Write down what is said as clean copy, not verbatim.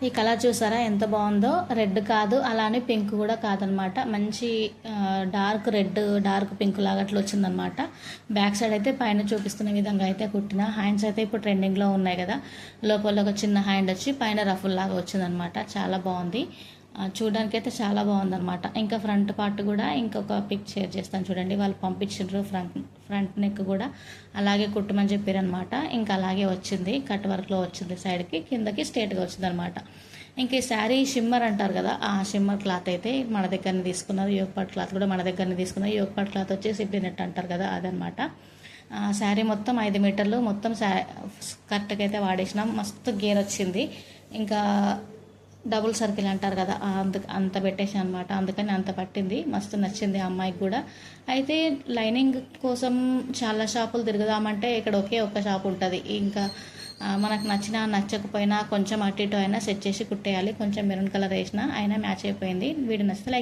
ఈ కలర్ చూసారా ఎంత బాగుందో. రెడ్ కాదు, అలానే పింక్ కూడా కాదనమాట. మంచి డార్క్ రెడ్, డార్క్ పింక్ లాగా అట్లా వచ్చిందనమాట. బ్యాక్ సైడ్ అయితే పైన చూపిస్తున్న విధంగా అయితే కుట్టిన. హ్యాండ్స్ అయితే ఇప్పుడు ట్రెండింగ్లో ఉన్నాయి కదా, లోపల ఒక చిన్న హ్యాండ్ వచ్చి పైన రఫుల్ లాగా వచ్చిందనమాట. చాలా బాగుంది, చూడడానికి అయితే చాలా బాగుందనమాట. ఇంకా ఫ్రంట్ పార్ట్ కూడా ఇంకొక పిక్ షేర్ చేస్తాను చూడండి. వాళ్ళు పంపించారు ఫ్రంట్ నెక్ కూడా అలాగే కుట్టమని చెప్పారనమాట. ఇంకా అలాగే వచ్చింది, కట్ వర్క్లో వచ్చింది, సైడ్కి కిందకి స్ట్రేట్గా వచ్చింది అనమాట. ఇంక ఈ శారీ షిమ్మర్ అంటారు కదా, ఆ షిమ్మర్ క్లాత్ అయితే మన దగ్గరనే తీసుకున్నారు. యోగపాట్ క్లాత్ కూడా మన దగ్గరనే తీసుకున్నారు. యోగపాట్ క్లాత్ వచ్చేసి సిబ్లీ నెట్ అంటారు కదా, అదనమాట. శారీ మొత్తం 5 మీటర్లు మొత్తం కరెక్ట్గా అయితే వాడేసినాం. మస్తు గేర్ వచ్చింది. ఇంకా డబుల్ సర్కిల్ అంటారు కదా, అంత పెట్టేసి అనమాట. అందుకని అంత పట్టింది. మస్తు నచ్చింది ఆ అమ్మాయికి కూడా. అయితే లైనింగ్ కోసం చాలా షాపులు తిరుగుదామంటే ఇక్కడ ఒకే ఒక్క షాప్ ఉంటుంది. ఇంకా మనకు నచ్చినా నచ్చకపోయినా కొంచెం అటు ఇటు అయినా సెట్ చేసి కుట్టేయాలి. కొంచెం మెరూన్ కలర్ వేసినా అయినా మ్యాచ్ అయిపోయింది. వీడియో నచ్చితే లైక్